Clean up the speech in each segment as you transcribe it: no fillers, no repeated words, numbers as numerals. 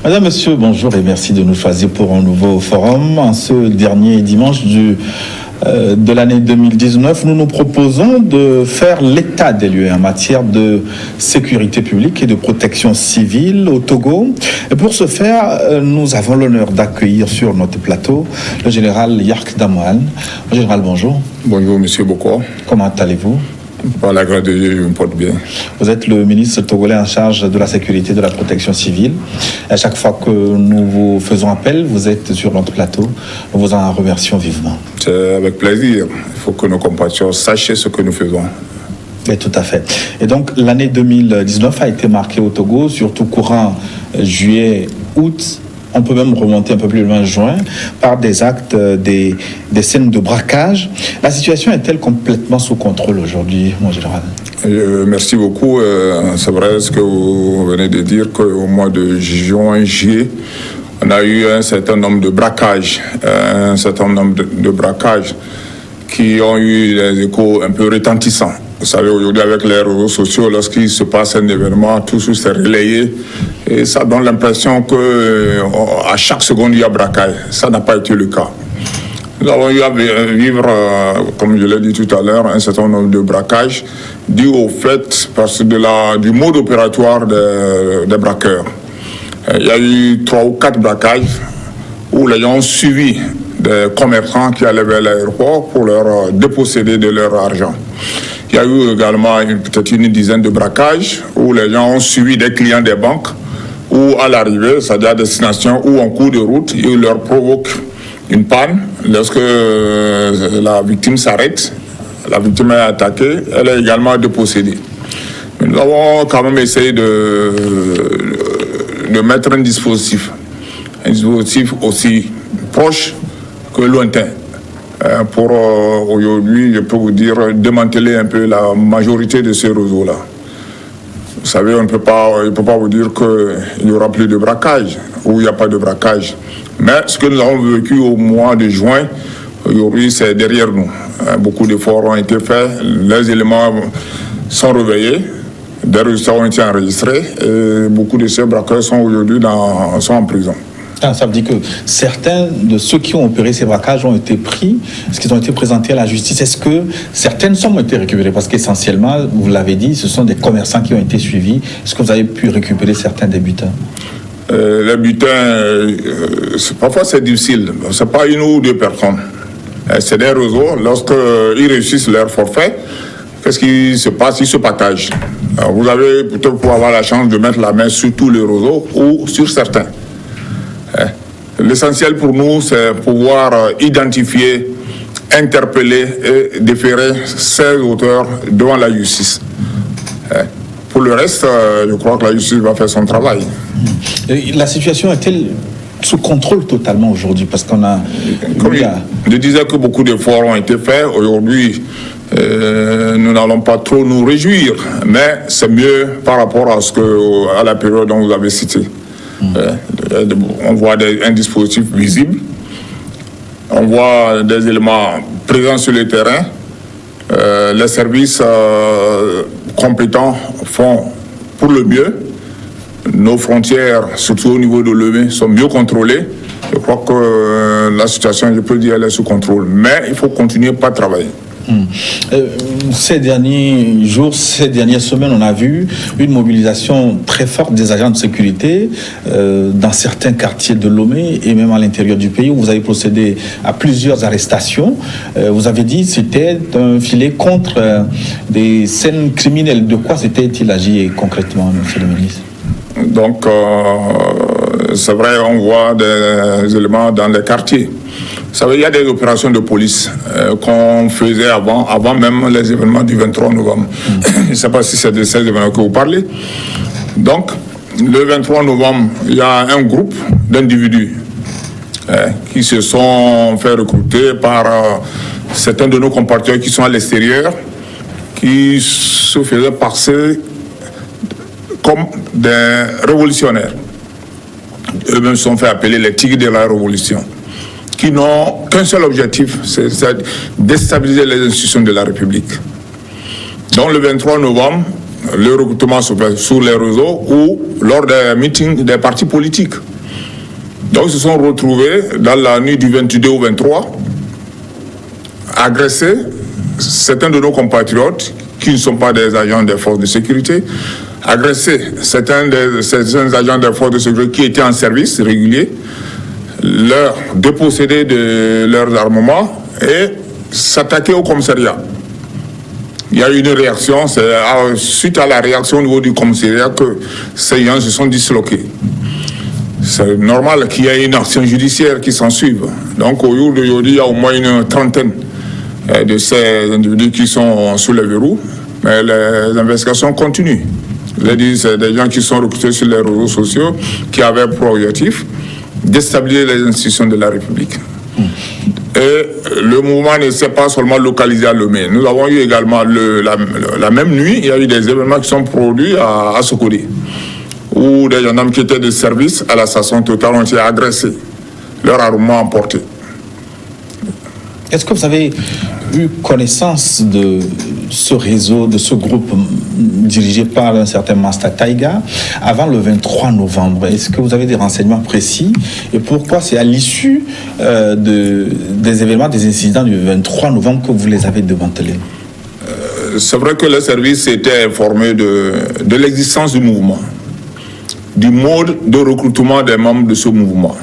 Madame, Monsieur, bonjour et merci de nous choisir pour un nouveau forum. En ce dernier dimanche de l'année 2019, nous nous proposons de faire l'état des lieux en matière de sécurité publique et de protection civile au Togo. Et pour ce faire, nous avons l'honneur d'accueillir sur notre plateau le général Yark Damouane. Général, bonjour. Bonjour, monsieur Boko. Comment allez-vous? Par la grâce de Dieu, je me porte bien. Vous êtes le ministre togolais en charge de la sécurité et de la protection civile. À chaque fois que nous vous faisons appel, vous êtes sur notre plateau. Nous vous en remercions vivement. C'est avec plaisir. Il faut que nos compatriotes sachent ce que nous faisons. Oui, tout à fait. Et donc, l'année 2019 a été marquée au Togo, surtout courant juillet, août. On peut même remonter un peu plus loin, juin, par des actes, des scènes de braquage. La situation est-elle complètement sous contrôle aujourd'hui, mon général? Merci beaucoup. C'est vrai ce que vous venez de dire, qu'au mois de juin, juillet, on a eu un certain nombre de braquages, qui ont eu des échos un peu retentissants. Vous savez, aujourd'hui, avec les réseaux sociaux, lorsqu'il se passe un événement, tout s'est relayé. Et ça donne l'impression qu'à chaque seconde, il y a braquage. Ça n'a pas été le cas. Nous avons eu à vivre, comme je l'ai dit tout à l'heure, un certain nombre de braquages dû au fait du mode opératoire des braqueurs. Il y a eu 3 ou 4 braquages où les gens ont suivi des commerçants qui allaient vers l'aéroport pour leur déposséder de leur argent. Il y a eu également peut-être une dizaine de braquages où les gens ont suivi des clients des banques ou à l'arrivée, c'est-à-dire à destination ou en cours de route, ils leur provoquent une panne. Lorsque la victime s'arrête, la victime est attaquée, elle est également dépossédée. Mais nous avons quand même essayé de mettre un dispositif aussi proche que lointain. Pour aujourd'hui, je peux vous dire, démanteler un peu la majorité de ces réseaux-là. Vous savez, je ne peux pas vous dire qu'il n'y aura plus de braquage ou il n'y a pas de braquage. Mais ce que nous avons vécu au mois de juin, aujourd'hui, c'est derrière nous. Beaucoup d'efforts ont été faits, les éléments sont réveillés, des résultats ont été enregistrés et beaucoup de ces braqueurs sont aujourd'hui sont en prison. Ça veut dire que certains de ceux qui ont opéré ces braquages ont été pris, est-ce qu'ils ont été présentés à la justice? Est-ce que certaines sommes ont été récupérées? Parce qu'essentiellement, vous l'avez dit, ce sont des commerçants qui ont été suivis. Est-ce que vous avez pu récupérer certains des butins? Les butins, parfois c'est difficile. Ce n'est pas une ou deux personnes. C'est des réseaux. Lorsqu'ils réussissent leur forfait, qu'est-ce qui se passe? Ils se partagent. Alors, vous avez peut-être pour avoir la chance de mettre la main sur tous les réseaux ou sur certains. L'essentiel pour nous, c'est pouvoir identifier, interpeller et déférer ces auteurs devant la justice. Pour le reste, je crois que la justice va faire son travail. La situation est-elle sous contrôle totalement aujourd'hui? Parce qu'on a... Je disais que beaucoup d'efforts ont été faits. Aujourd'hui, nous n'allons pas trop nous réjouir, mais c'est mieux par rapport à la période dont vous avez cité. On voit un dispositif visible, on voit des éléments présents sur le terrain, les services compétents font pour le mieux, nos frontières, surtout au niveau de Lomé, sont mieux contrôlées. Je crois que la situation, je peux dire, elle est sous contrôle, mais il faut continuer par travailler. Ces derniers jours, ces dernières semaines, on a vu une mobilisation très forte des agents de sécurité dans certains quartiers de Lomé et même à l'intérieur du pays où vous avez procédé à plusieurs arrestations. Vous avez dit que c'était un filet contre des scènes criminelles. De quoi s'était-il agi concrètement, monsieur le ministre? Donc, c'est vrai, on voit des éléments dans les quartiers. Vous savez, il y a des opérations de police qu'on faisait avant même les événements du 23 novembre. Je ne sais pas si c'est de ces événements que vous parlez. Donc, le 23 novembre, il y a un groupe d'individus qui se sont fait recruter par certains de nos compatriotes qui sont à l'extérieur, qui se faisaient passer comme des révolutionnaires. Eux-mêmes se sont fait appeler les tigres de la révolution, qui n'ont qu'un seul objectif, c'est déstabiliser les institutions de la République. Donc le 23 novembre, le recrutement se fait sur les réseaux ou lors des meetings des partis politiques. Donc ils se sont retrouvés dans la nuit du 22 au 23, agressés certains de nos compatriotes qui ne sont pas des agents des forces de sécurité, agresser certains agents des forces de sécurité qui étaient en service régulier, leur déposséder de leurs armements et s'attaquer au commissariat. Il y a eu une réaction, c'est suite à la réaction au niveau du commissariat que ces gens se sont disloqués. C'est normal qu'il y ait une action judiciaire qui s'en suive. Donc au jour d'aujourd'hui, il y a au moins une trentaine de ces individus qui sont sous les verrous, mais les investigations continuent. Je dis, c'est des gens qui sont recrutés sur les réseaux sociaux, qui avaient pour objectif déstabiliser les institutions de la République. Et le mouvement ne s'est pas seulement localisé à Lomé. Nous avons eu également, la même nuit, il y a eu des événements qui sont produits à Sokodé, où des gendarmes qui étaient de service à la station Total ont été agressés, leur armement emporté. Est-ce que vous avez eu connaissance de ce réseau, de ce groupe dirigé par un certain Master Taïga avant le 23 novembre? Est-ce que vous avez des renseignements précis? Et pourquoi c'est à l'issue des événements, des incidents du 23 novembre que vous les avez démantelés? C'est vrai que le service était informé de l'existence du mouvement, du mode de recrutement des membres de ce mouvement.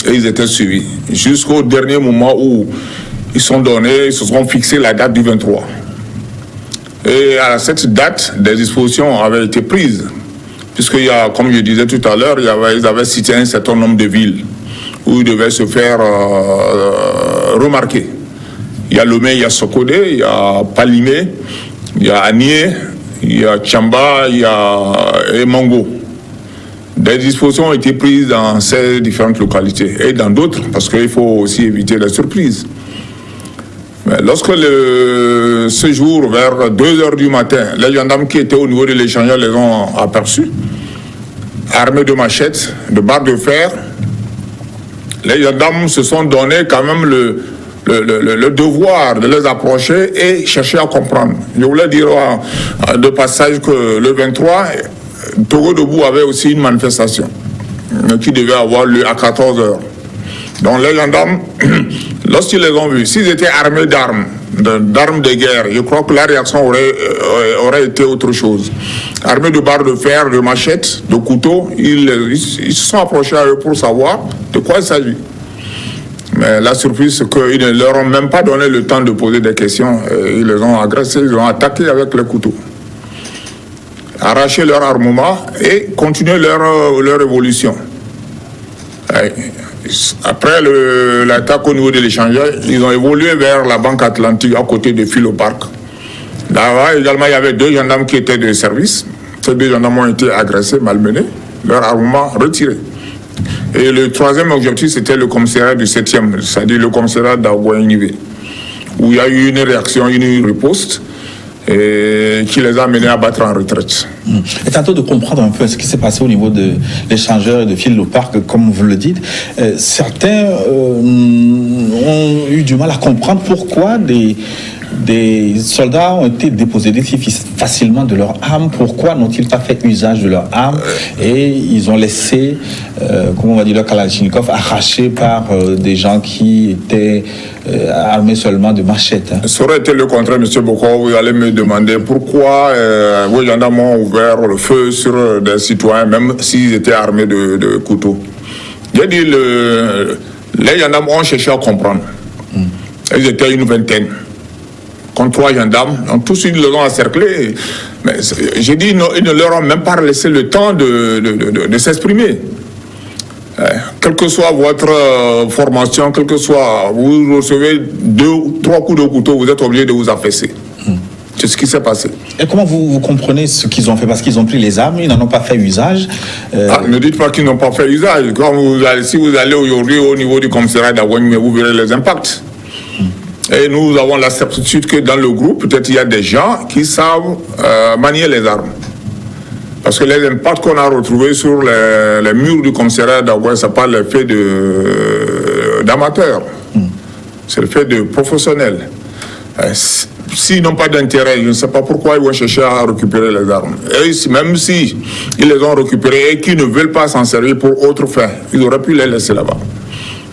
Et ils étaient suivis jusqu'au dernier moment où ils se sont fixés la date du 23. Et à cette date, des dispositions avaient été prises. Puisqu'il y a, comme je disais tout à l'heure, ils avaient cité un certain nombre de villes où ils devaient se faire remarquer. Il y a Lomé, il y a Sokodé, il y a Palimé, il y a Anié, il y a Tchamba, il y a Mango. Des dispositions ont été prises dans ces différentes localités et dans d'autres, parce qu'il faut aussi éviter les surprises. Mais lorsque ce jour, vers 2h du matin, les gendarmes qui étaient au niveau de l'échangeur les ont aperçus, armés de machettes, de barres de fer, les gendarmes se sont donné quand même le devoir de les approcher et chercher à comprendre. Je voulais dire de passage que le 23, Togo Debout avait aussi une manifestation qui devait avoir lieu à 14h. Donc les gendarmes, lorsqu'ils les ont vus, s'ils étaient armés d'armes de guerre, je crois que la réaction aurait été autre chose. Armés de barres de fer, de machettes, de couteaux, ils se sont approchés à eux pour savoir de quoi il s'agit. Mais la surprise, c'est qu'ils ne leur ont même pas donné le temps de poser des questions. Ils les ont agressés, ils les ont attaqués avec les couteaux. Arraché leur armement et continué leur évolution. Après l'attaque au niveau de l'échangeur, ils ont évolué vers la Banque Atlantique à côté de Philopark. Là-bas également, il y avait 2 gendarmes qui étaient de service. Ces 2 gendarmes ont été agressés, malmenés, leur armement retiré. Et le 3e objectif, c'était le commissariat du 7e, c'est-à-dire le commissariat d'Aouaïnivé, où il y a eu une réaction, une riposte, et qui les a amenés à battre en retraite. Et tantôt de comprendre un peu ce qui s'est passé au niveau de l'échangeur et de Philopark, comme vous le dites, certains ont eu du mal à comprendre pourquoi des soldats ont été dépossédés si facilement de leurs armes. Pourquoi n'ont-ils pas fait usage de leurs armes et ils ont laissé, comment on va dire, leur Kalachnikov arraché par des gens qui étaient armés seulement de machettes. Ça aurait été le contraire, M. Boko. Vous allez me demander pourquoi vos gendarmes ont ouvert le feu sur des citoyens, même s'ils étaient armés de couteaux. J'ai dit, les gendarmes ont cherché à comprendre. Ils étaient une vingtaine. Contre 3 gendarmes, donc tous ils les ont encerclés. Mais j'ai dit, ils ne leur ont même pas laissé le temps de s'exprimer. Quelle que soit votre formation, quel que soit, vous recevez 2 ou 3 coups de couteau, vous êtes obligé de vous affaisser. C'est ce qui s'est passé. Et comment vous comprenez ce qu'ils ont fait? Parce qu'ils ont pris les armes, ils n'en ont pas fait usage. Ne dites pas qu'ils n'ont pas fait usage. Si vous allez aujourd'hui au niveau du commissariat d'Aouagne, vous verrez les impacts. Et nous avons la certitude que dans le groupe, peut-être il y a des gens qui savent manier les armes. Parce que les impacts qu'on a retrouvés sur les murs du commissariat d'Aouagne, ce n'est pas le fait d'amateurs. C'est le fait de professionnels. S'ils n'ont pas d'intérêt, je ne sais pas pourquoi ils vont chercher à récupérer les armes. Et même si ils les ont récupérées et qu'ils ne veulent pas s'en servir pour autre fin, ils auraient pu les laisser là-bas.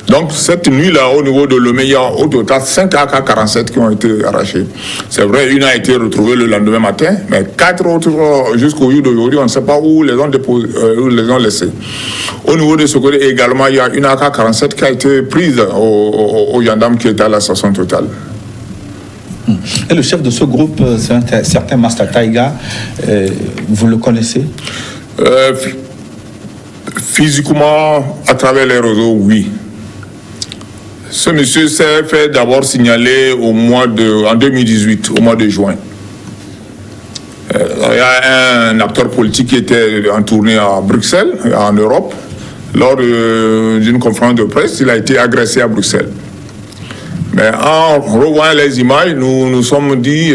Donc cette nuit-là, au niveau de Lomé, il y a au total 5 AK-47 qui ont été arrachés. C'est vrai, une a été retrouvée le lendemain matin, mais 4 autres, jusqu'au jour d'aujourd'hui, on ne sait pas où les ont déposés, où les ont laissés. Au niveau de ce côté également, il y a une AK-47 qui a été prise au gendarme qui était à la station totale. Et le chef de ce groupe, c'est un certain Master Taiga, vous le connaissez? Physiquement, à travers les réseaux, oui. Ce monsieur s'est fait d'abord signaler en 2018, au mois de juin. Il y a un acteur politique qui était en tournée à Bruxelles, en Europe. Lors d'une conférence de presse, il a été agressé à Bruxelles. Mais en revoyant les images, nous nous sommes dit,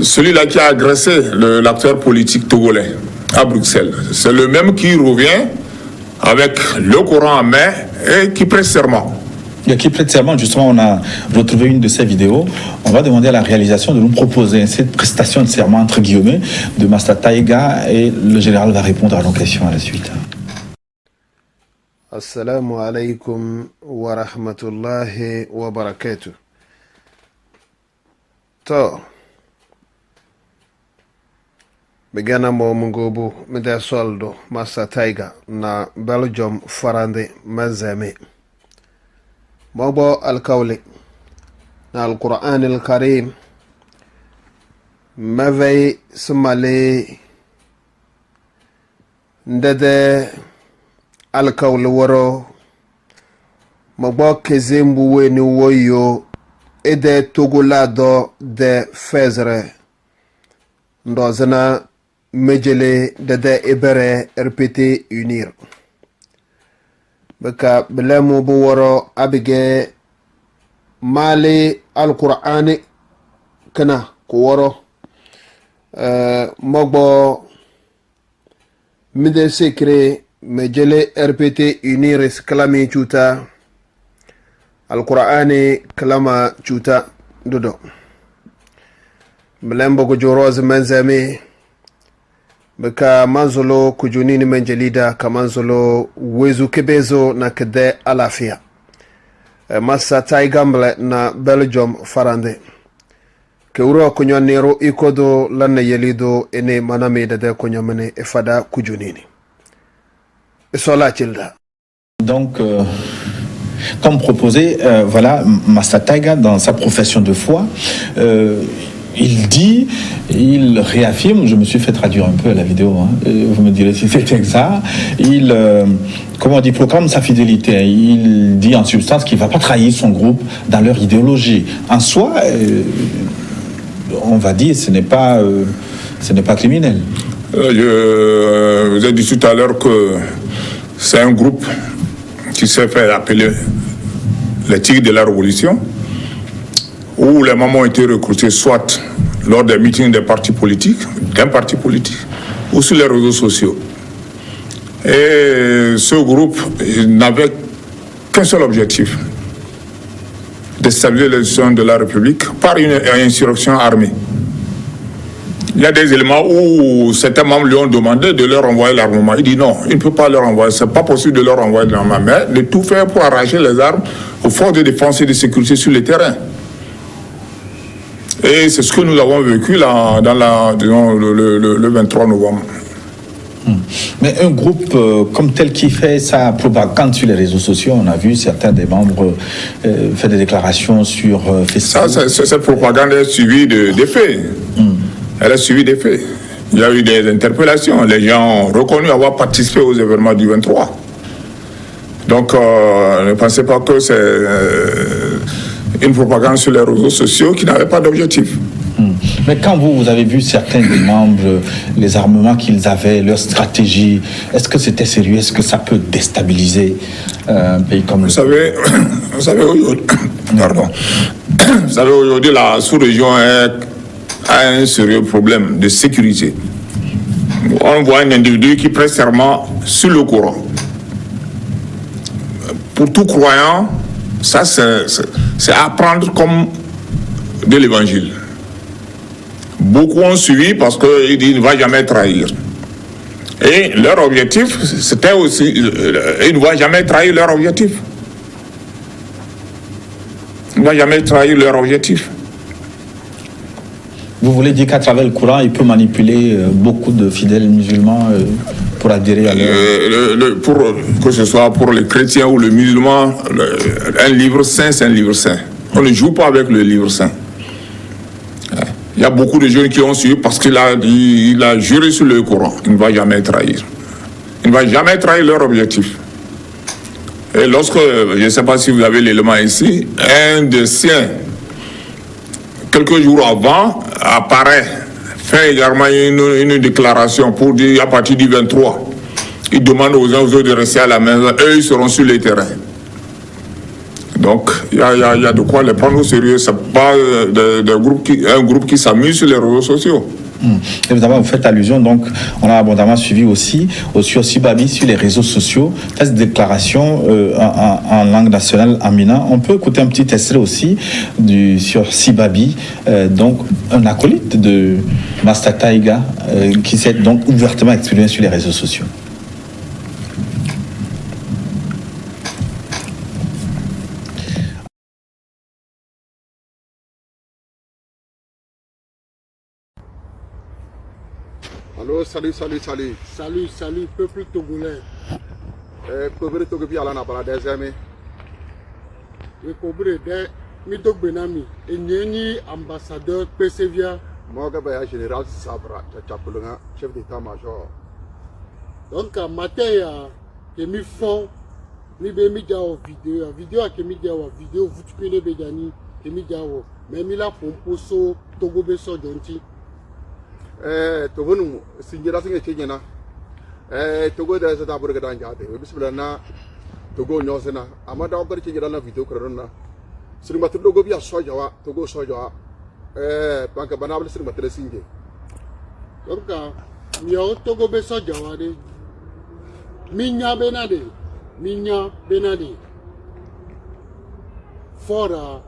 celui-là qui a agressé l'acteur politique togolais à Bruxelles, c'est le même qui revient avec le Coran en main et qui prête serment. Et qui prête serment, justement, on a retrouvé une de ces vidéos. On va demander à la réalisation de nous proposer cette prestation de serment, entre guillemets, de Master Taiga, et le général va répondre à nos questions à la suite. Assalamu alaikum wa rahmatullahi wa barakatuh. To, begana mo mungobu mede soldo Master Taiga na Belgium farande mazame. Mobo alkawli na al-Qur'an al-Karim mavay sumale ndede alkawli woro mogbo kezembu weni woyo ede togolado de fezre ndozana mejele dede ibere rpt unir baka bilemu bu woro abige mali al-Qur'ani kana ku woro mogbo mide sekre mejele rpt uniris kalami chuta al-Qur'ani kalama chuta dodo bilembo go joroz manzami baka manzolo kujunini menjelida kamanzolo wezu kebezo na kede alafia Master Taiga mble na Belgium farande ke uro kunyo nero ikodo lanne yelido ene maname dede kunyo mene efada kujunini sola childa. Donc comme proposé, voilà, Master Taiga dans sa profession de foi, il réaffirme, je me suis fait traduire un peu la vidéo, hein, vous me direz si c'est exact, il proclame sa fidélité, il dit en substance qu'il ne va pas trahir son groupe dans leur idéologie. En soi, on va dire, ce n'est pas criminel. Je vous ai dit tout à l'heure que c'est un groupe qui s'est fait appeler les Tigres de la Révolution, où les membres ont été recrutés soit lors des meetings des partis politiques, d'un parti politique, ou sur les réseaux sociaux. Et ce groupe n'avait qu'un seul objectif, déstabiliser les institutions de la République par une insurrection armée. Il y a des éléments où certains membres lui ont demandé de leur envoyer l'armement. Il dit non, il ne peut pas leur envoyer, c'est pas possible de leur envoyer l'armement, mais de tout faire pour arracher les armes aux forces de défense et de sécurité sur le terrain. Et c'est ce que nous avons vécu là, le 23 novembre. Mais un groupe comme tel qui fait sa propagande sur les réseaux sociaux, on a vu certains des membres faire des déclarations sur Facebook. Cette propagande est suivie des faits. Elle est suivie des faits. Il y a eu des interpellations. Les gens ont reconnu avoir participé aux événements du 23. Donc, ne pensez pas que c'est une propagande sur les réseaux sociaux qui n'avait pas d'objectif. Mais quand vous avez vu certains des membres, les armements qu'ils avaient, leur stratégie, est-ce que c'était sérieux? Est-ce que ça peut déstabiliser un pays comme le Vous savez aujourd'hui, la sous-région a un sérieux problème de sécurité. On voit un individu qui prête serment sur le Coran. Pour tout croyant, ça c'est à prendre comme de l'évangile. Beaucoup ont suivi parce qu'ils disent il ne va jamais trahir. Et leur objectif, c'était aussi, ils ne vont jamais trahir leur objectif. Ils ne vont jamais trahir leur objectif. Vous voulez dire qu'à travers le Coran, il peut manipuler beaucoup de fidèles musulmans pour adhérer à leur... Que ce soit pour les chrétiens ou les musulmans, un livre saint, c'est un livre saint. On ne joue pas avec le livre saint. Il y a beaucoup de jeunes qui ont suivi parce qu'il a juré sur le Coran. Il ne va jamais trahir. Il ne va jamais trahir leur objectif. Et lorsque, je ne sais pas si vous avez l'élément ici, un des siens, quelques jours avant, apparaît, fait également une déclaration pour dire à partir du 23, il demande aux uns aux autres de rester à la maison, eux ils seront sur les terrains. Donc il y a de quoi les prendre au sérieux, c'est pas un groupe qui s'amuse sur les réseaux sociaux. Évidemment, vous faites allusion, donc on a abondamment suivi aussi sur Sibabi sur les réseaux sociaux, fait cette déclaration en langue nationale Amina. On peut écouter un petit extrait aussi sur Sibabi, donc un acolyte de Master Taïga qui s'est donc ouvertement exprimé sur les réseaux sociaux. Allô, salut. Salut, peuple togolais. Peuple togolais, ala na bala des amis. Le cobre de Midok Benami, et Nieni, ambassadeur Persevia. Moi, je suis général Sabra, chef d'état-major. Donc, à matin, il y a mis fond, mi be mi jawo vidéo a kemi jawo vidéo vous tu peux bedani kemi jawo mais mi la pomposo togo be so jonti togo nu sinjira singe chenya togo da sa tabur ga dan jate bismillah na togo nyosena amada ogar chenya na vidéo korona sir matu dogo biya so jawa togo so jawa banka banabal sir matu singe donc mi o togo be so jawa de minya benade fora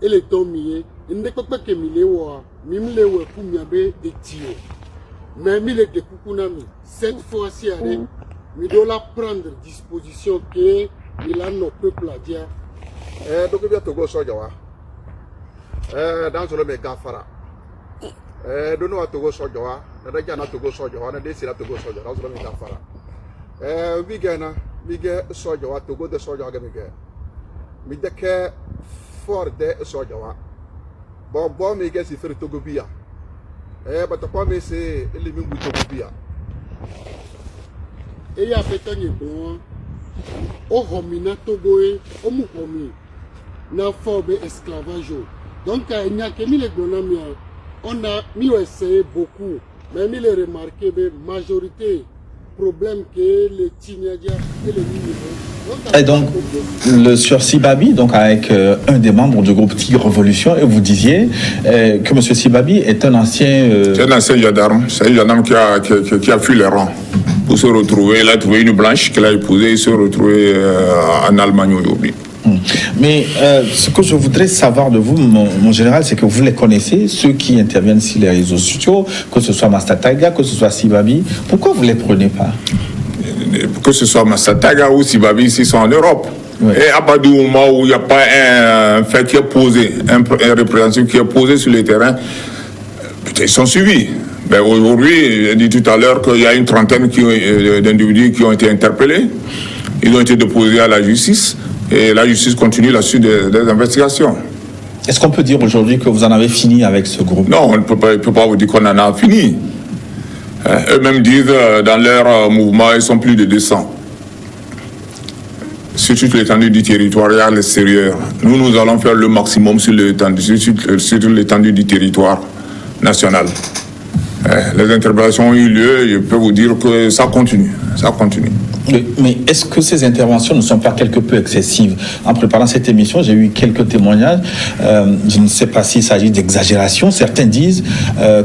ele tomiye inde pekpe ke mi lewo mi mlewe ku mi abe de tio mais mi le de kukunami cette fois-ci mi doit prendre disposition que il a nos peuples à dire donc bien togo soja wa dans le me gafara dono wa togo soja wa na da na togo soja wa na de sira togo soja dans le me gafara mige soja wa togo de soja ga mi de ke for de soja wa bo mige si fer togo biya bata kwa me se ele mi ngu togo biya e ya betonye bon o homina togo o mu homi na forbe esclavage donc il n'y a que mi le gonami on a mi essayé beaucoup mais mi le remarqué majorité problème que les teenagers et les mineurs. Et donc, sur Sibabi, donc avec un des membres du groupe Tigre Révolution, et vous disiez que M. Sibabi est un ancien... C'est un ancien gendarme. C'est un gendarme qui a fui les rangs pour se retrouver. Il a trouvé une blanche qu'il a épousée et se retrouver en Allemagne aujourd'hui. Mais ce que je voudrais savoir de vous, mon général, c'est que vous les connaissez, ceux qui interviennent sur les réseaux sociaux, que ce soit Master Taïga, que ce soit Sibabi. Pourquoi vous ne les prenez pas? Que ce soit Master Taïga ou Sibabi, ils sont en Europe. Oui. Et à partir du moment où il n'y a pas un fait qui est posé, un représentant qui est posé sur le terrain, ils sont suivis. Ben aujourd'hui, j'ai dit tout à l'heure qu'il y a une trentaine d'individus qui ont été interpellés. Ils ont été déposés à la justice. Et la justice continue la suite des investigations. Est-ce qu'on peut dire aujourd'hui que vous en avez fini avec ce groupe? Non, on ne peut pas vous dire qu'on en a fini. Eux-mêmes disent dans leur mouvement, ils sont plus de 200. Sur toute l'étendue du territoire et à l'extérieur. Nous allons faire le maximum sur l'étendue du territoire national. Les interpellations ont eu lieu, je peux vous dire que ça continue. Mais est-ce que ces interventions ne sont pas quelque peu excessives? En préparant cette émission, j'ai eu quelques témoignages. Je ne sais pas s'il s'agit d'exagération. Certains disent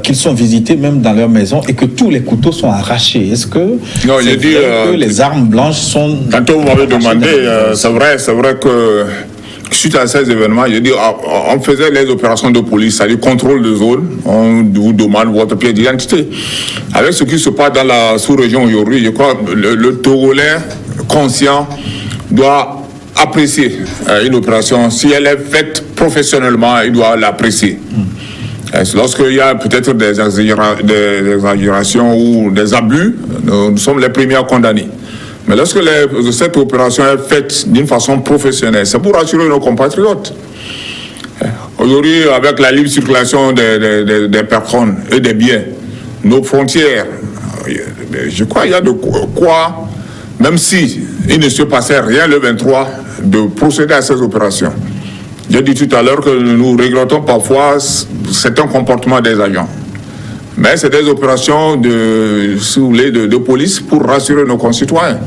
qu'ils sont visités même dans leur maison et que tous les couteaux sont arrachés. Est-ce que, non, j'ai dit, que les armes blanches sont... Tantôt vous m'avez demandé, c'est vrai suite à ces événements, je dis, on faisait les opérations de police, c'est-à-dire contrôle de zone, on vous demande votre pièce d'identité. Avec ce qui se passe dans la sous-région aujourd'hui, je crois que le Togolais conscient doit apprécier une opération. Si elle est faite professionnellement, il doit l'apprécier. Lorsqu'il y a peut-être des exagérations ou des abus, nous sommes les premiers à condamner. Mais lorsque cette opération est faite d'une façon professionnelle, c'est pour rassurer nos compatriotes. Aujourd'hui, avec la libre circulation des personnes et des biens, nos frontières, je crois qu'il y a de quoi, même si il ne se passait rien le 23, de procéder à ces opérations. J'ai dit tout à l'heure que nous regrettons parfois certains comportements des agents. Mais c'est des opérations de police pour rassurer nos concitoyens.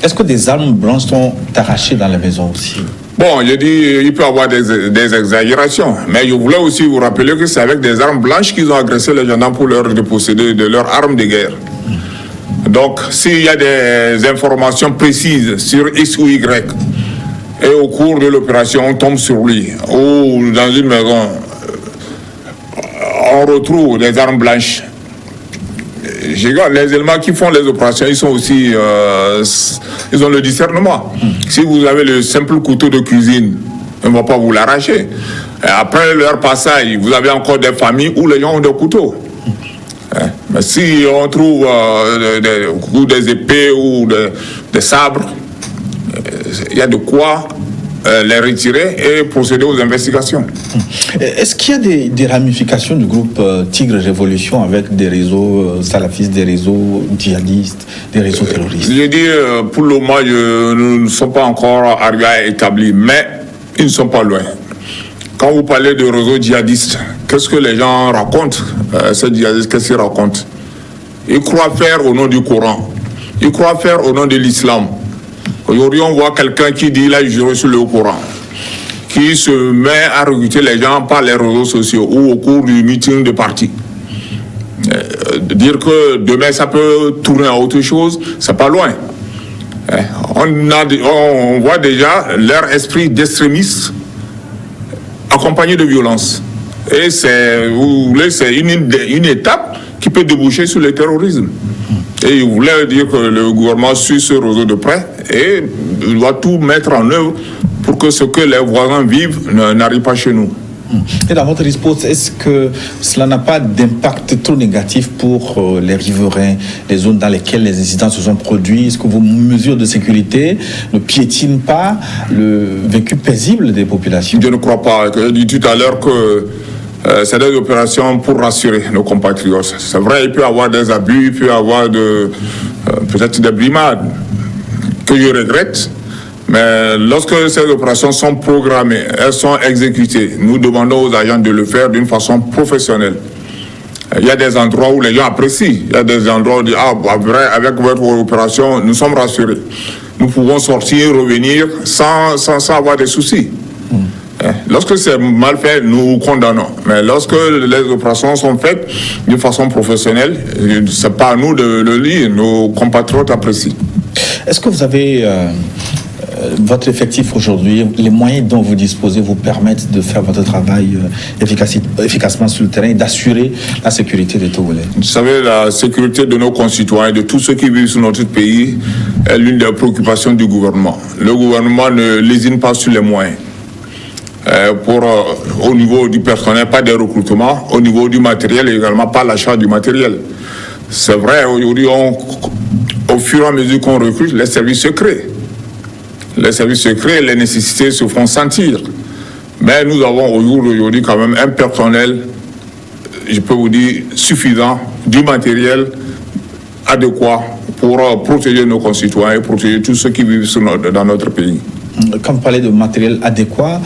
Est-ce que des armes blanches sont arrachées dans la maison aussi? Bon, je dis, il peut y avoir des exagérations. Mais je voulais aussi vous rappeler que c'est avec des armes blanches qu'ils ont agressé les gendarmes pour leur déposséder de leurs armes de guerre. Donc, s'il y a des informations précises sur X ou Y, et au cours de l'opération, on tombe sur lui, ou dans une maison, on retrouve des armes blanches. Les éléments qui font les opérations, ils sont aussi, ils ont le discernement. Si vous avez le simple couteau de cuisine, on ne va pas vous l'arracher. Après leur passage, vous avez encore des familles où les gens ont des couteaux. Mais si on trouve des épées ou des sabres, il y a de quoi les retirer et procéder aux investigations. Est-ce qu'il y a des ramifications du groupe Tigre Révolution avec des réseaux salafistes, des réseaux djihadistes, des réseaux terroristes? Je dis, pour le moment, nous ne sommes pas encore arrivés à établir, mais ils ne sont pas loin. Quand vous parlez de réseaux djihadistes, qu'est-ce que les gens racontent? Ces djihadistes, qu'est-ce qu'ils racontent? Ils croient faire au nom du Coran. Ils croient faire au nom de l'islam. Aujourd'hui, on voit quelqu'un qui dit, là, juré sur le Coran, qui se met à recruter les gens par les réseaux sociaux ou au cours du meeting de parti. Dire que demain, ça peut tourner à autre chose, c'est pas loin. On voit déjà leur esprit d'extrémiste accompagné de violence. Et c'est une étape qui peut déboucher sur le terrorisme. Et il voulait dire que le gouvernement suit ce réseau de près et doit tout mettre en œuvre pour que ce que les voisins vivent n'arrive pas chez nous. Et dans votre réponse, est-ce que cela n'a pas d'impact trop négatif pour les riverains, les zones dans lesquelles les incidents se sont produits? Est-ce que vos mesures de sécurité ne piétinent pas le vécu paisible des populations? Je ne crois pas. J'ai dit tout à l'heure que c'est des opérations pour rassurer nos compatriotes. C'est vrai, il peut y avoir des abus, il peut y avoir peut-être des brimades que je regrette. Mais lorsque ces opérations sont programmées, elles sont exécutées, nous demandons aux agents de le faire d'une façon professionnelle. Il y a des endroits où les gens apprécient. Il y a des endroits où on dit, vrai, avec votre opération, nous sommes rassurés. Nous pouvons sortir, revenir sans avoir de soucis. Lorsque c'est mal fait, nous condamnons. Mais lorsque les opérations sont faites d'une façon professionnelle, c'est pas à nous de le lire, nos compatriotes apprécient. Est-ce que vous avez, votre effectif aujourd'hui, les moyens dont vous disposez vous permettent de faire votre travail efficacement sur le terrain et d'assurer la sécurité des Togolais? Vous savez, la sécurité de nos concitoyens, de tous ceux qui vivent sur notre pays, est l'une des préoccupations du gouvernement. Le gouvernement ne lésine pas sur les moyens. Au niveau du personnel, pas des recrutements, au niveau du matériel également, pas l'achat du matériel. C'est vrai, aujourd'hui, au fur et à mesure qu'on recrute, les services secrets, les nécessités se font sentir. Mais nous avons aujourd'hui quand même un personnel, je peux vous dire, suffisant, du matériel adéquat pour protéger nos concitoyens et protéger tous ceux qui vivent dans notre pays. Quand vous parlez de matériel adéquat,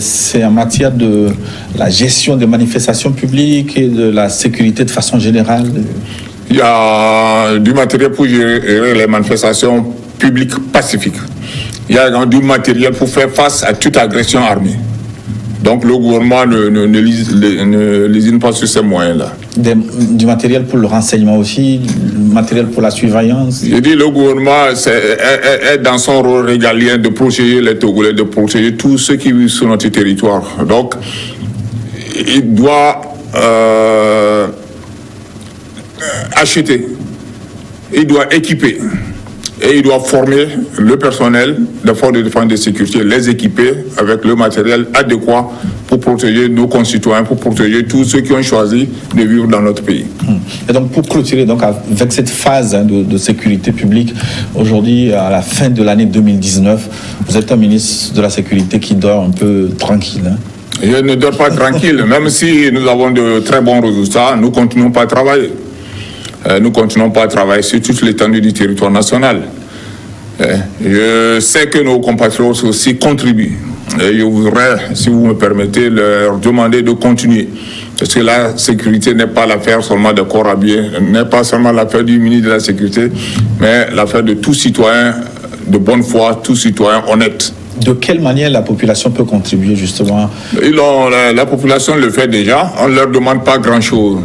c'est en matière de la gestion des manifestations publiques et de la sécurité de façon générale? Il y a du matériel pour gérer les manifestations publiques pacifiques. Il y a du matériel pour faire face à toute agression armée. Donc le gouvernement ne lésine pas sur ces moyens-là. du matériel pour le renseignement aussi, du matériel pour la surveillance. Je dis le gouvernement est dans son rôle régalien de protéger les Togolais, de protéger tous ceux qui vivent sur notre territoire. Donc, il doit acheter, il doit équiper et il doit former le personnel des forces de défense et de sécurité, les équiper avec le matériel adéquat pour protéger nos concitoyens, pour protéger tous ceux qui ont choisi de vivre dans notre pays. Et donc pour clôturer donc, avec cette phase de sécurité publique, aujourd'hui à la fin de l'année 2019, vous êtes un ministre de la Sécurité qui dort un peu tranquille. Je ne dors pas tranquille, même si nous avons de très bons résultats, nous continuons pas à travailler. Nous continuons pas à travailler sur toute l'étendue du territoire national. Je sais que nos compatriotes aussi contribuent. Et je voudrais, si vous me permettez, leur demander de continuer. Parce que la sécurité n'est pas l'affaire seulement de corps habillés, n'est pas seulement l'affaire du ministre de la Sécurité, mais l'affaire de tout citoyen de bonne foi, tout citoyen honnête. De quelle manière la population peut contribuer justement? La population le fait déjà, on ne leur demande pas grand-chose.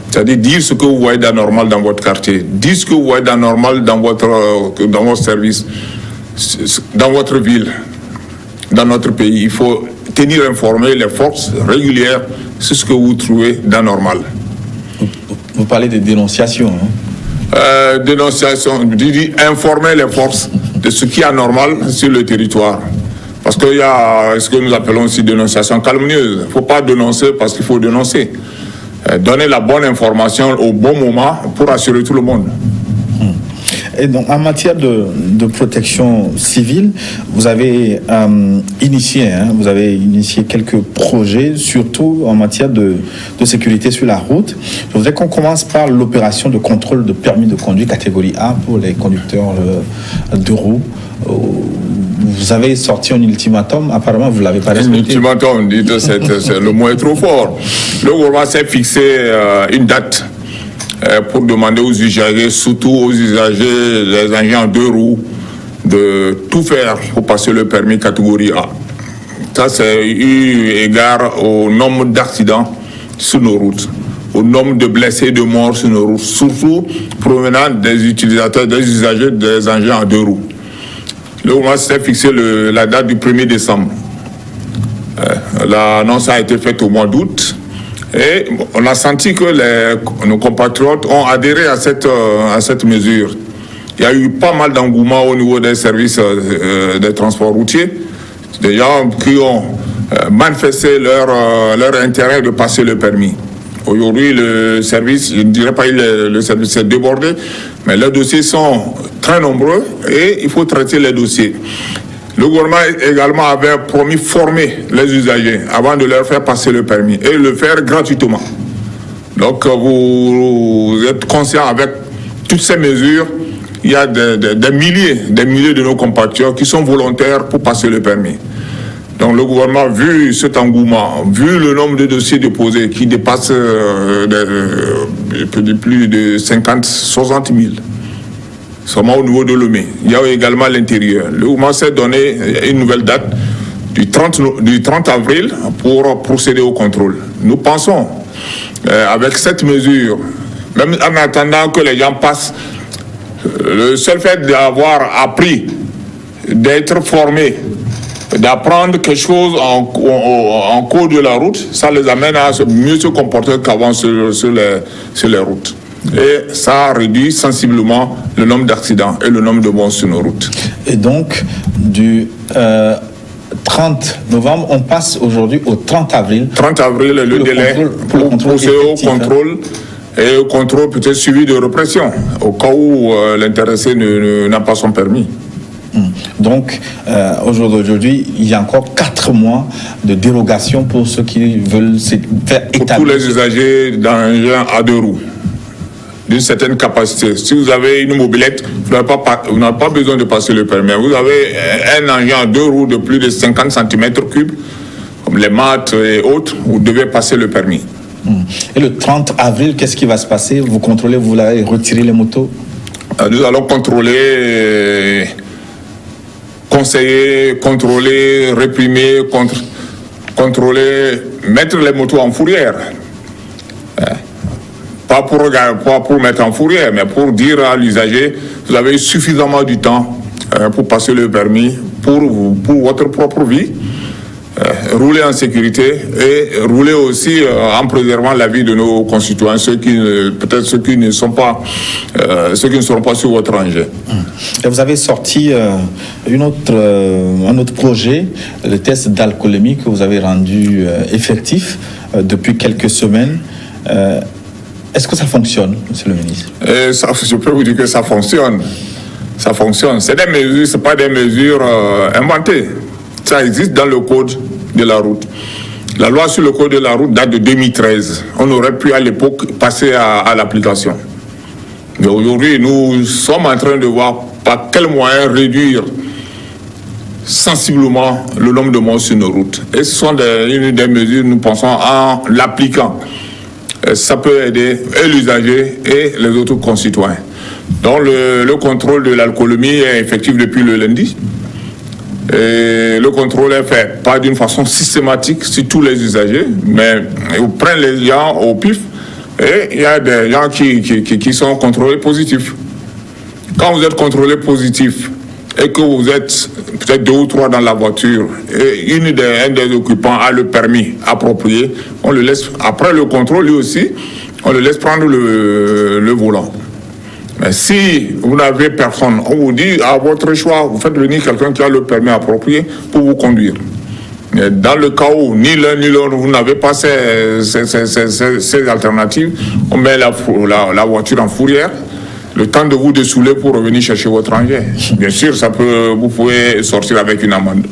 C'est-à-dire dire ce que vous voyez d'anormal dans votre quartier, dire ce que vous voyez d'anormal dans votre service, dans votre ville, dans notre pays. Il faut tenir informé les forces régulières sur ce que vous trouvez d'anormal. Vous parlez de dénonciation. Dénonciation, informer les forces de ce qui est anormal sur le territoire. Parce qu'il y a ce que nous appelons aussi dénonciation calomnieuse. Il ne faut pas dénoncer parce qu'il faut dénoncer. Donner la bonne information au bon moment pour assurer tout le monde. Et donc, en matière de protection civile, vous avez initié quelques projets, surtout en matière de sécurité sur la route. Je voudrais qu'on commence par l'opération de contrôle de permis de conduire catégorie A pour les conducteurs de roues. Vous avez sorti un ultimatum, apparemment vous ne l'avez pas respecté. Un ultimatum, le mot est trop fort. Le gouvernement s'est fixé une date pour demander aux usagers, surtout aux usagers des engins en 2 roues, de tout faire pour passer le permis catégorie A. Ça, c'est eu égard au nombre d'accidents sur nos routes, au nombre de blessés et de morts sur nos routes, surtout provenant des utilisateurs, des usagers des engins en 2 roues. Le gouvernement s'est fixé la date du 1er décembre. L'annonce a été faite au mois d'août. Et on a senti que nos compatriotes ont adhéré à cette mesure. Il y a eu pas mal d'engouement au niveau des services des transports routiers. Des gens qui ont manifesté leur intérêt de passer le permis. Aujourd'hui, le service, je ne dirais pas que le service est débordé, mais les dossiers sont très nombreux et il faut traiter les dossiers. Le gouvernement également avait promis former les usagers avant de leur faire passer le permis et le faire gratuitement. Donc vous êtes conscient avec toutes ces mesures, il y a des milliers de nos compatriotes qui sont volontaires pour passer le permis. Donc le gouvernement, vu cet engouement, vu le nombre de dossiers déposés qui dépasse plus de 60 000, seulement au niveau de Lomé. Il y a également l'intérieur. Le gouvernement s'est donné une nouvelle date du 30 avril pour procéder au contrôle. Nous pensons, avec cette mesure, même en attendant que les gens passent, le seul fait d'avoir appris, d'être formé, d'apprendre quelque chose en cours de la route, ça les amène à mieux se comporter qu'avant sur les routes. Et ça réduit sensiblement le nombre d'accidents et le nombre de morts sur nos routes. Et donc, du 30 novembre, on passe aujourd'hui au 30 avril. 30 avril est le délai pour procéder au contrôle. Et au contrôle peut-être suivi de répression, au cas où l'intéressé n'a pas son permis. Donc, aujourd'hui, il y a encore 4 mois de dérogation pour ceux qui veulent se faire établir. Pour tous les usagers d'engins à 2 roues, d'une certaine capacité. Si vous avez une mobilette, vous n'avez pas besoin de passer le permis. Vous avez un engin à 2 roues de plus de 50 cm3, comme les maths et autres, vous devez passer le permis. Et le 30 avril, qu'est-ce qui va se passer? Vous contrôlez, vous allez retirer les motos? Nous allons contrôler, conseiller, contrôler, réprimer, contrôler, mettre les motos en fourrière. Pas pour mettre en fourrière, mais pour dire à l'usager, vous avez suffisamment du temps pour passer le permis pour votre propre vie, rouler en sécurité et rouler aussi en préservant la vie de nos concitoyens, ceux qui ne seront pas sur votre engin. Et vous avez sorti un autre projet, le test d'alcoolémie que vous avez rendu effectif depuis quelques semaines. Est-ce que ça fonctionne, monsieur le ministre? Je peux vous dire que ça fonctionne. Ça fonctionne. C'est des mesures, c'est pas des mesures inventées. Ça existe dans le code de la route. La loi sur le code de la route date de 2013. On aurait pu à l'époque passer à l'application. Mais aujourd'hui, nous sommes en train de voir par quels moyens réduire sensiblement le nombre de morts sur nos routes. Et ce sont une des mesures, nous pensons, en l'appliquant. Ça peut aider et l'usager et les autres concitoyens. Donc le contrôle de l'alcoolémie est effectif depuis le lundi. Et le contrôle est fait pas d'une façon systématique sur tous les usagers, mais on prend les gens au pif et il y a des gens qui sont contrôlés positifs. Quand vous êtes contrôlé positif et que vous êtes peut-être 2 ou 3 dans la voiture et un des occupants a le permis approprié, on le laisse, après le contrôle lui aussi, on le laisse prendre le volant. Mais si vous n'avez personne, on vous dit à votre choix, vous faites venir quelqu'un qui a le permis approprié pour vous conduire. Mais dans le cas où ni l'un ni l'autre, vous n'avez pas ces alternatives, on met la voiture en fourrière, le temps de vous dessouler pour revenir chercher votre engin. Bien sûr, vous pouvez sortir avec une amende,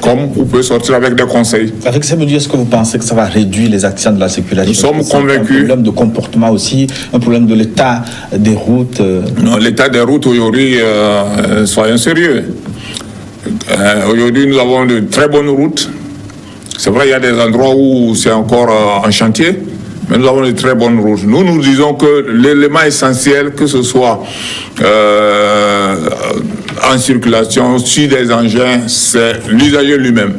comme vous pouvez sortir avec des conseils. Avec ces mesures, est-ce que vous pensez que ça va réduire les accidents de la circulation? Nous sommes convaincus. Un problème de comportement aussi, un problème de l'état des routes. Non, l'état des routes aujourd'hui, soyons sérieux. Aujourd'hui, nous avons de très bonnes routes. C'est vrai, il y a des endroits où c'est encore en chantier, mais nous avons de très bonnes routes. Nous disons que l'élément essentiel, que ce soit en circulation, sur des engins, c'est l'usager lui-même.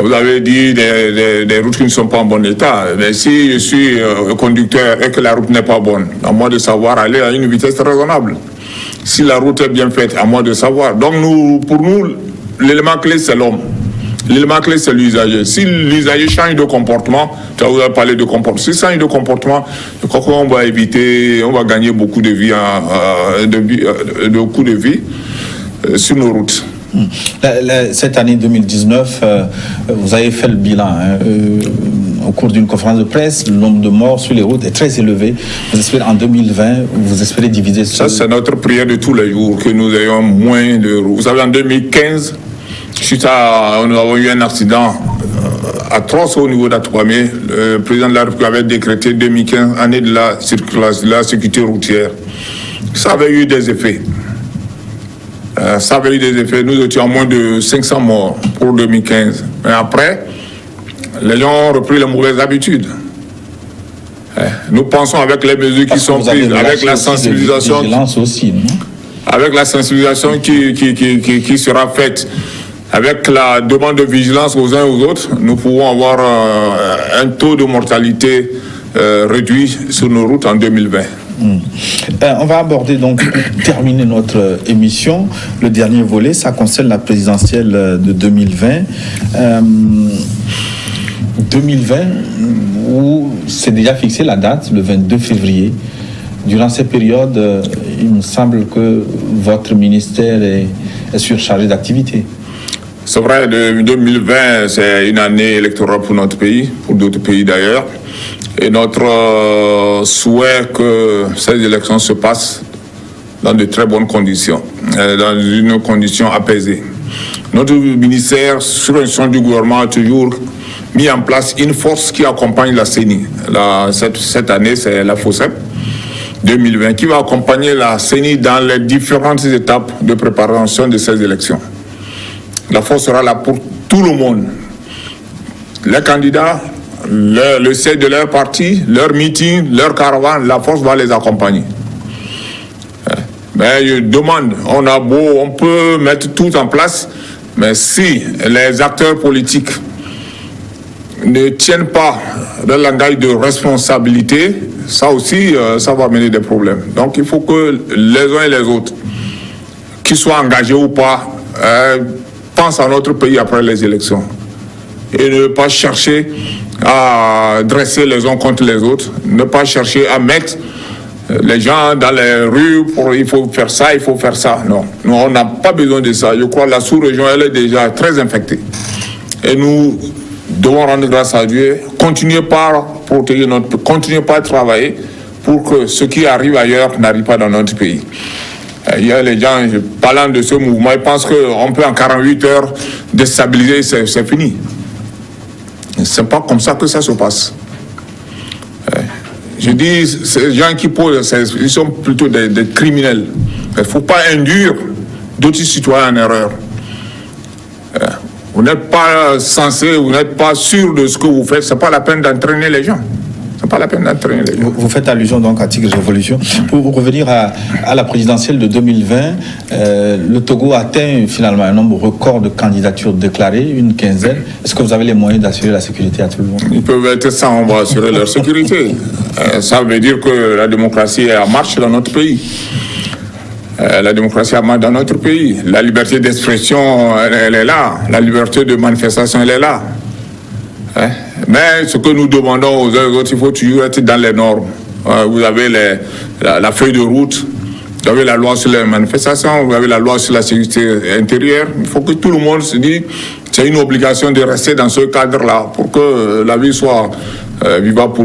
Vous avez dit des routes qui ne sont pas en bon état. Mais si je suis conducteur et que la route n'est pas bonne, à moi de savoir aller à une vitesse raisonnable. Si la route est bien faite, à moi de savoir. Donc pour nous, l'élément clé, c'est l'homme. L'élément clé, c'est l'usager. Si l'usager change de comportement, tu as parlé de comportement. Si change de comportement, je crois qu'on va éviter, on va gagner beaucoup de vie, de coûts de vie sur nos routes. Cette année 2019, vous avez fait le bilan au cours d'une conférence de presse. Le nombre de morts sur les routes est très élevé. Vous espérez en 2020, vous espérez diviser ça. C'est notre prière de tous les jours, que nous ayons moins de routes. Vous savez, en 2015, nous avons eu un accident atroce au niveau d'Atouamé. Le président de la République avait décrété 2015 année de la sécurité routière. Ça avait eu des effets. Nous étions à moins de 500 morts pour 2015. Mais après, les gens ont repris les mauvaises habitudes. Nous pensons avec les mesures qui sont prises, avec la sensibilisation, avec la sensibilisation qui sera faite, avec la demande de vigilance aux uns aux autres, nous pouvons avoir un taux de mortalité réduit sur nos routes en 2020. On va aborder donc, pour terminer notre émission, le dernier volet, ça concerne la présidentielle de 2020. 2020, où c'est déjà fixé la date, le 22 février. Durant cette période, il me semble que votre ministère est surchargé d'activités. C'est vrai, 2020, c'est une année électorale pour notre pays, pour d'autres pays d'ailleurs. Et notre souhait que ces élections se passent dans de très bonnes conditions, dans une condition apaisée. Notre ministère, sur l'instruction du gouvernement, a toujours mis en place une force qui accompagne la CENI. Cette année, c'est la FOSEP 2020, qui va accompagner la CENI dans les différentes étapes de préparation de ces élections. La force sera là pour tout le monde. Les candidats, le siège de leur parti, leur meeting, leur caravane, la force va les accompagner. Mais je demande, on peut mettre tout en place, mais si les acteurs politiques ne tiennent pas le langage de responsabilité, ça aussi, ça va amener des problèmes. Donc il faut que les uns et les autres, qu'ils soient engagés ou pas, pensent à notre pays après les élections. Et ne pas chercher à dresser les uns contre les autres, ne pas chercher à mettre les gens dans les rues pour il faut faire ça, il faut faire ça. Non, nous, on n'a pas besoin de ça. Je crois que la sous-région, elle est déjà très infectée. Et nous devons rendre grâce à Dieu, continuer par protéger notre pays, continuer par travailler pour que ce qui arrive ailleurs n'arrive pas dans notre pays. Il y a les gens, parlant de ce mouvement, ils pensent qu'on peut en 48 heures déstabiliser, c'est fini. C'est pas comme ça que ça se passe. Je dis, ces gens qui posent, ils sont plutôt des criminels. Il ne faut pas induire d'autres citoyens en erreur. Vous n'êtes pas censé, vous n'êtes pas sûr de ce que vous faites. Ce n'est pas la peine d'entraîner les gens. C'est pas la peine d'entraîner les gens. Vous faites allusion donc à Tigre Révolution. Pour revenir à la présidentielle de 2020, le Togo a atteint finalement un nombre record de candidatures déclarées, une quinzaine. Est-ce que vous avez les moyens d'assurer la sécurité à tout le monde? Ils peuvent être ça, on va assurer leur sécurité. Ça veut dire que la démocratie est en marche dans notre pays. La démocratie est en marche dans notre pays. La liberté d'expression, elle est là. La liberté de manifestation, elle est là. Mais ce que nous demandons aux autres, il faut toujours être dans les normes. Vous avez la feuille de route, vous avez la loi sur les manifestations, vous avez la loi sur la sécurité intérieure. Il faut que tout le monde se dise c'est une obligation de rester dans ce cadre-là pour que la vie soit vivable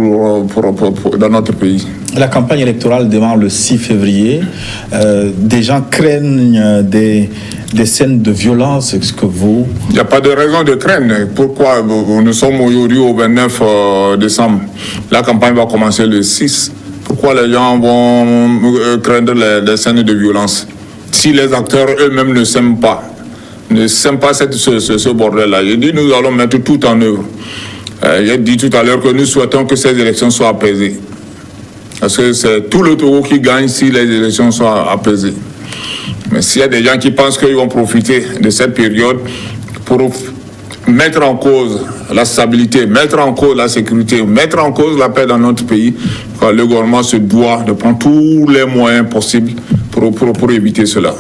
dans notre pays. La campagne électorale démarre le 6 février. Des gens craignent des scènes de violence. Est-ce que vous... Il n'y a pas de raison de craindre. Pourquoi nous sommes aujourd'hui au 29 décembre? La campagne va commencer le 6. Pourquoi les gens vont craindre les scènes de violence? Si les acteurs eux-mêmes ne s'aiment pas ce bordel-là, je dis nous allons mettre tout en œuvre. J'ai dit tout à l'heure que nous souhaitons que ces élections soient apaisées. Parce que c'est tout le Togo qui gagne si les élections sont apaisées. Mais s'il y a des gens qui pensent qu'ils vont profiter de cette période pour mettre en cause la stabilité, mettre en cause la sécurité, mettre en cause la paix dans notre pays, le gouvernement se doit de prendre tous les moyens possibles pour éviter cela.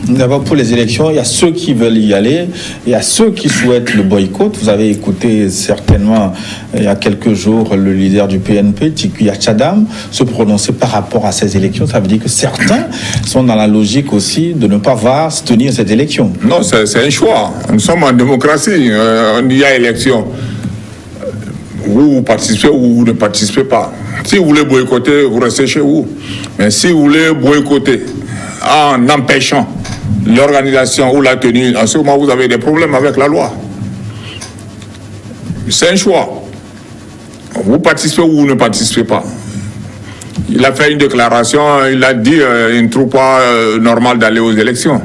D'abord, pour les élections, il y a ceux qui veulent y aller, il y a ceux qui souhaitent le boycott. Vous avez écouté certainement il y a quelques jours le leader du PNP, Tikuya Tchadam, se prononcer par rapport à ces élections. Ça veut dire que certains sont dans la logique aussi de ne pas voir se tenir cette élection. Non, c'est un choix. Nous sommes en démocratie. Il y a élection. Vous participez ou vous ne participez pas. Si vous voulez boycotter, vous restez chez vous. Mais si vous voulez boycotter en empêchant l'organisation ou la tenue, en ce moment, vous avez des problèmes avec la loi. C'est un choix. Vous participez ou vous ne participez pas. Il a fait une déclaration, il a dit il ne trouve pas normal d'aller aux élections.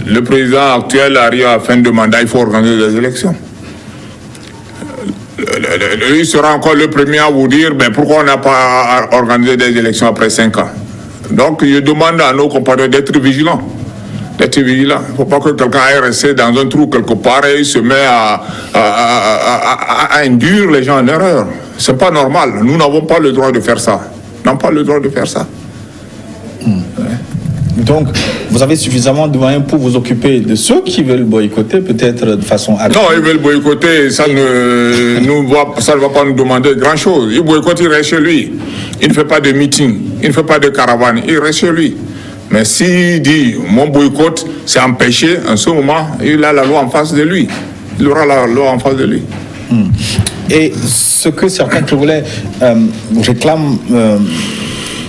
Le président actuel arrive à la fin de mandat, il faut organiser des élections. Il sera encore le premier à vous dire pourquoi on n'a pas organisé des élections après 5 ans. Donc je demande à nos compatriotes d'être vigilants. Il ne faut pas que quelqu'un aille rester dans un trou quelque part et il se met à induire les gens en erreur. Ce n'est pas normal. Nous n'avons pas le droit de faire ça. Nous n'avons pas le droit de faire ça. Donc, vous avez suffisamment de moyens pour vous occuper de ceux qui veulent boycotter, peut-être de façon active. Non, ils veulent boycotter, ça ne va pas nous demander grand-chose. Il boycotte, il reste chez lui. Il ne fait pas de meeting, il ne fait pas de caravane, il reste chez lui. Mais s'il dit, mon boycott, c'est empêché, en ce moment, il a la loi en face de lui. Il aura la loi en face de lui. Et ce que certains Togolais réclament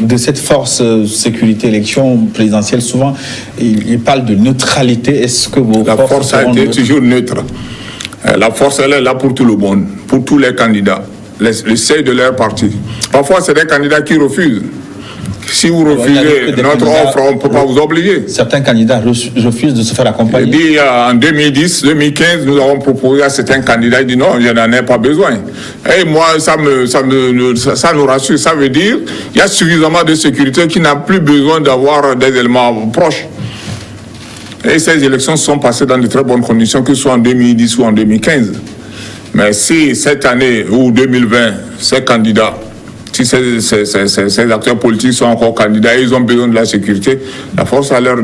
de cette force sécurité élection présidentielle, souvent, ils parlent de neutralité. Est-ce que la force a été toujours neutre. La force, elle est là pour tout le monde, pour tous les candidats, les seuils de leur parti. Parfois, c'est des candidats qui refusent. Si vous refusez notre offre, on ne peut pas vous obliger. Certains candidats refusent de se faire accompagner. Il dit en 2010, 2015, nous avons proposé à certains candidats, ils disent non, je n'en ai pas besoin. Et moi, ça nous rassure. Ça veut dire qu'il y a suffisamment de sécurité qui n'a plus besoin d'avoir des éléments proches. Et ces élections sont passées dans de très bonnes conditions, que ce soit en 2010 ou en 2015. Mais si cette année ou 2020, ces candidats, si ces acteurs politiques sont encore candidats, ils ont besoin de la sécurité, la force est à leur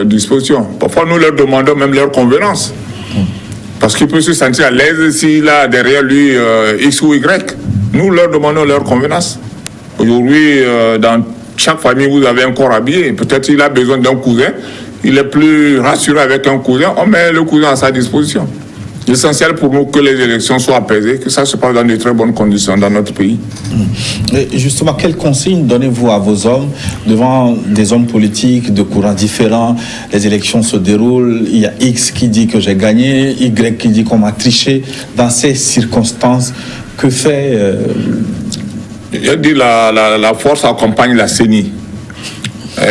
disposition. Parfois, nous leur demandons même leur convenance. Parce qu'il peut se sentir à l'aise s'il a derrière lui X ou Y. Nous leur demandons leur convenance. Aujourd'hui, dans chaque famille, vous avez un corps habillé. Peut-être qu'il a besoin d'un cousin. Il est plus rassuré avec un cousin. On met le cousin à sa disposition. L'essentiel pour nous que les élections soient apaisées, que ça se passe dans de très bonnes conditions dans notre pays. Et justement, quelles consignes donnez-vous à vos hommes devant des hommes politiques de courants différents? Les élections se déroulent, il y a X qui dit que j'ai gagné, Y qui dit qu'on m'a triché. Dans ces circonstances, que fait... Je dis la force accompagne la CENI.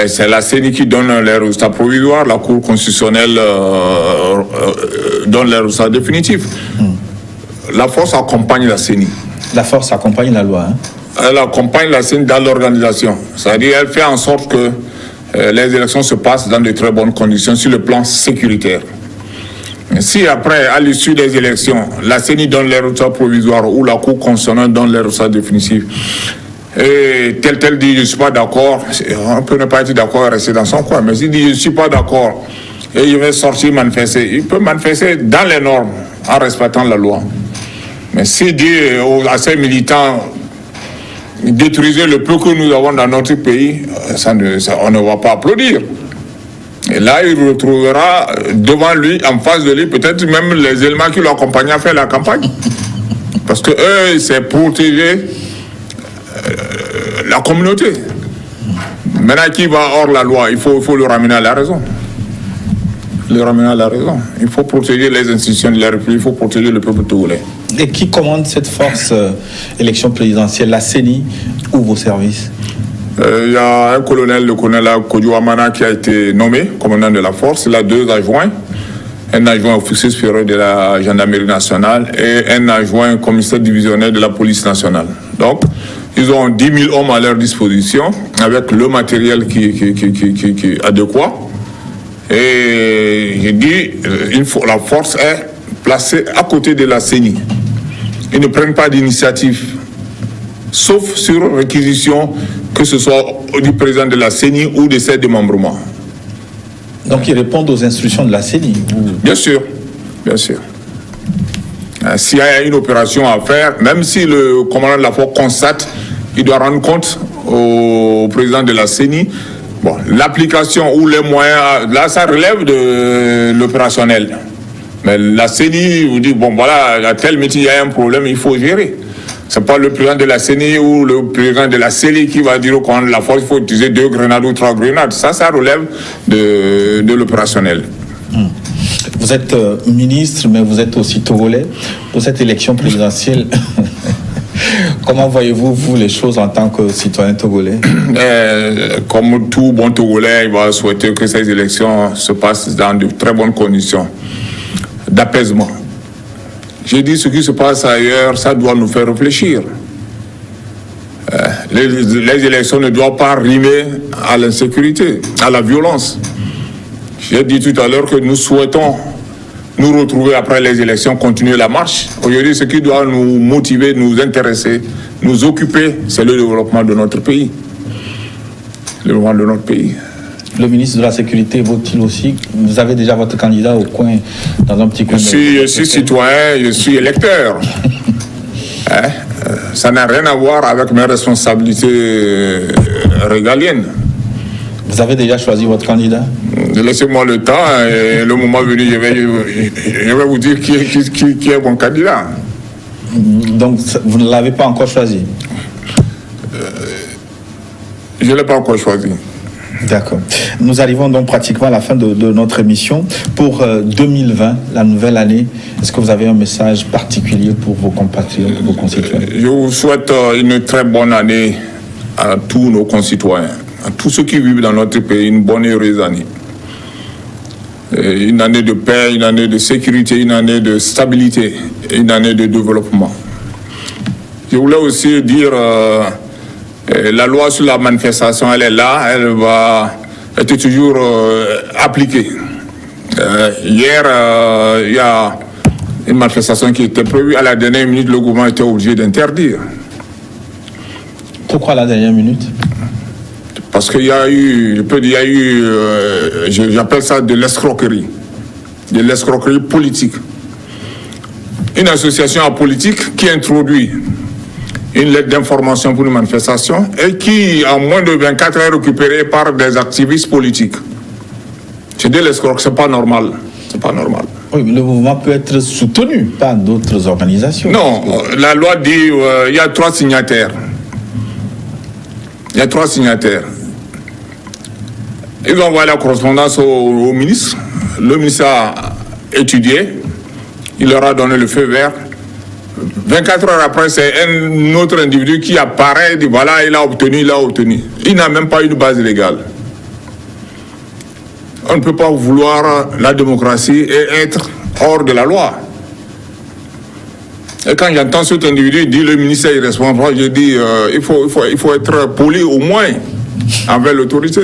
C'est la CENI qui donne les résultats provisoires, la Cour constitutionnelle donne les résultats définitifs. La force accompagne la CENI. La force accompagne la loi. Elle accompagne la CENI dans l'organisation. C'est-à-dire qu'elle fait en sorte que les élections se passent dans de très bonnes conditions sur le plan sécuritaire. Si après, à l'issue des élections, la CENI donne les résultats provisoires ou la Cour constitutionnelle donne les résultats définitifs, et tel dit je ne suis pas d'accord, on peut ne pas être d'accord et rester dans son coin, mais s'il dit je ne suis pas d'accord et il va sortir manifester, il peut manifester dans les normes en respectant la loi. Mais s'il dit à ces militants détruisez le peu que nous avons dans notre pays, on ne va pas applaudir. Et là, il retrouvera devant lui, en face de lui, peut-être même les éléments qui l'accompagnent à faire la campagne. Parce que eux, c'est protéger la communauté. Maintenant, qui va hors la loi, il faut le ramener à la raison. Le ramener à la raison. Il faut protéger les institutions de la République, il faut protéger le peuple togolais. Et qui commande cette force élection présidentielle, la CENI ou vos services? Il y a un colonel, le colonel Kodjo Amana, qui a été nommé commandant de la force. Il a 2 adjoints. Un adjoint officier supérieur de la gendarmerie nationale et un adjoint commissaire divisionnaire de la police nationale. Donc, ils ont 10 000 hommes à leur disposition avec le matériel qui est adéquat. Et j'ai dit, la force est placée à côté de la CENI. Ils ne prennent pas d'initiative, sauf sur réquisition, que ce soit du président de la CENI ou de ses démembrements. Donc ils répondent aux instructions de la CENI? Bien sûr, bien sûr. S'il y a une opération à faire, même si le commandant de la force constate, il doit rendre compte au président de la CENI. Bon, l'application ou les moyens, là ça relève de l'opérationnel. Mais la CENI vous dit, bon voilà, à tel métier il y a un problème, il faut gérer. Ce n'est pas le président de la CENI ou le président de la CENI qui va dire au commandant de la force, il faut utiliser 2 grenades ou 3 grenades. Ça relève de l'opérationnel. Vous êtes ministre, mais vous êtes aussi togolais. Pour cette élection présidentielle, comment voyez-vous, vous, les choses en tant que citoyen togolais? Comme tout bon Togolais, il va souhaiter que ces élections se passent dans de très bonnes conditions d'apaisement. J'ai dit ce qui se passe ailleurs, ça doit nous faire réfléchir. Les élections ne doivent pas rimer à l'insécurité, à la violence. J'ai dit tout à l'heure que nous souhaitons nous retrouver après les élections, continuer la marche. Aujourd'hui, ce qui doit nous motiver, nous intéresser, nous occuper, c'est le développement de notre pays. Le développement de notre pays. Le ministre de la Sécurité vote-t-il aussi? Vous avez déjà votre candidat au coin, dans un petit coin. Je suis citoyen, je suis électeur. Ça n'a rien à voir avec mes responsabilités régaliennes. Vous avez déjà choisi votre candidat? Laissez-moi le temps et le moment venu, je vais vous dire qui est mon candidat. Donc, vous ne l'avez pas encore choisi? Je ne l'ai pas encore choisi. D'accord. Nous arrivons donc pratiquement à la fin de notre émission. Pour 2020, la nouvelle année, est-ce que vous avez un message particulier pour vos compatriotes, vos concitoyens? Je vous souhaite une très bonne année à tous nos concitoyens, à tous ceux qui vivent dans notre pays, une bonne et heureuse année. Une année de paix, une année de sécurité, une année de stabilité, une année de développement. Je voulais aussi dire... la loi sur la manifestation, elle est là, elle va être toujours appliquée. Hier, il y a Une manifestation qui était prévue à la dernière minute, le gouvernement était obligé d'interdire. Pourquoi à la dernière minute? Parce qu'il y a eu, j'appelle ça de l'escroquerie politique. Une association apolitique qui introduit une lettre d'information pour une manifestation et qui, en moins de 24 heures, est récupérée par des activistes politiques. C'est de l'escroc, c'est pas normal. C'est pas normal. Oui, mais le mouvement peut être soutenu par d'autres organisations. Non, la loi dit il y a 3 signataires. Il y a 3 signataires. Ils ont envoyé la correspondance au ministre. Le ministre a étudié. Il leur a donné le feu vert. 24 heures après, c'est un autre individu qui apparaît et dit voilà, il a obtenu. Il n'a même pas une base légale. On ne peut pas vouloir la démocratie et être hors de la loi. Et quand j'entends cet individu dire le ministère est irresponsable, je dis il faut être poli au moins envers l'autorité.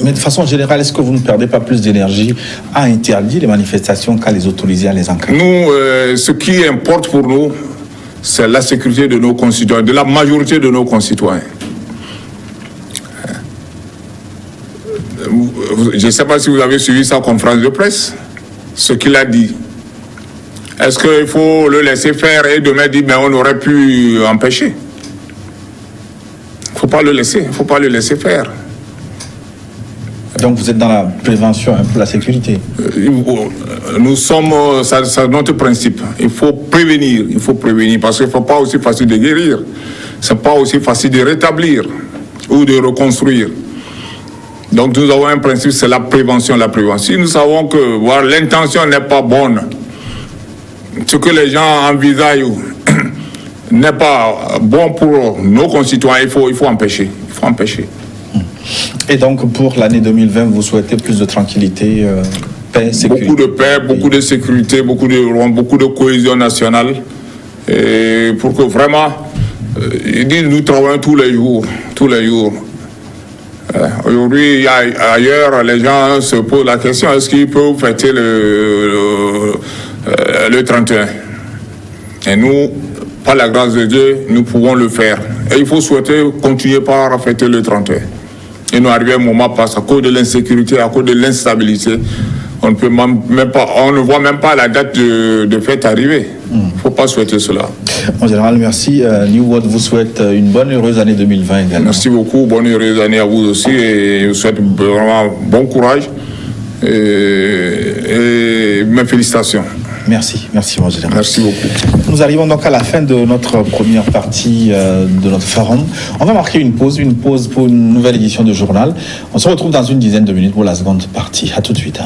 Mais de façon générale, est-ce que vous ne perdez pas plus d'énergie à interdire les manifestations qu'à les autoriser à les encadrer? Nous, ce qui importe pour nous, c'est la sécurité de nos concitoyens, de la majorité de nos concitoyens. Je ne sais pas si vous avez suivi sa conférence de presse, ce qu'il a dit. Est-ce qu'il faut le laisser faire et demain dire on aurait pu empêcher? Il ne faut pas le laisser faire. Donc vous êtes dans la prévention un peu de la sécurité. Nous sommes, c'est notre principe. Il faut prévenir parce qu'il ne faut pas aussi facile de guérir. Ce n'est pas aussi facile de rétablir ou de reconstruire. Donc nous avons un principe, c'est la prévention. Si nous savons que l'intention n'est pas bonne, ce que les gens envisagent n'est pas bon pour nos concitoyens, il faut empêcher. Et donc pour l'année 2020, vous souhaitez plus de tranquillité, paix, sécurité? Beaucoup de paix, beaucoup de sécurité, beaucoup de cohésion nationale. Et pour que vraiment, nous travaillons tous les jours. Aujourd'hui, ailleurs, les gens se posent la question, est-ce qu'ils peuvent fêter le 31? Et nous, par la grâce de Dieu, nous pouvons le faire. Et il faut souhaiter continuer par fêter le 31. Et nous arrivons à un moment parce à cause de l'insécurité, à cause de l'instabilité, on ne voit même pas la date de fête arriver. Il ne faut pas souhaiter cela. En général, merci. New World vous souhaite une bonne, heureuse année 2020 également. Merci beaucoup. Bonne, heureuse année à vous aussi. Et je vous souhaite vraiment bon courage. Et mes félicitations. Merci, mon général. Merci beaucoup. Nous arrivons donc à la fin de notre première partie de notre forum. On va marquer une pause pour une nouvelle édition de journal. On se retrouve dans une dizaine de minutes pour la seconde partie. À tout de suite.